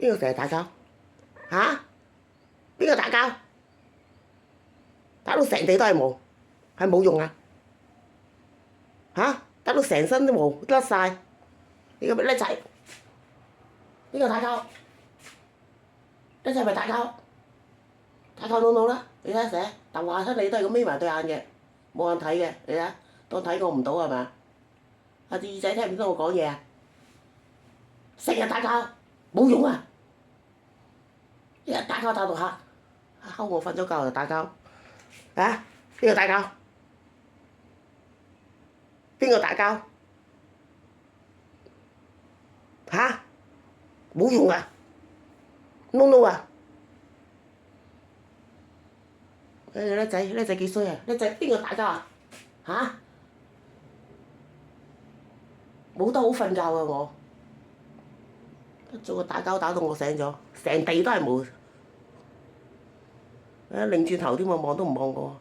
邊個成日打交？嚇？邊個打交？打到成地都係毛，係冇用啊！嚇？打到成身都毛甩晒，你個叻仔，邊個打交？叻仔咪打交，打交老老啦！你睇下成日，但話出你都係咁眯埋對眼嘅，冇眼睇嘅，你睇下，當睇我唔到係咪啊？阿隻耳仔聽唔到我講嘢啊！成日打交冇用啊！一日打交打到黑，睺我瞓咗覺就打交，啊？邊個打交？邊個打交？嚇？冇用啊！no no 啊！叻仔，叻仔幾衰啊！叻仔邊個打交啊？嚇？冇得好瞓覺啊我，一早個打交打到我醒咗，成地都係毛，擰轉頭添喎，望都唔望過。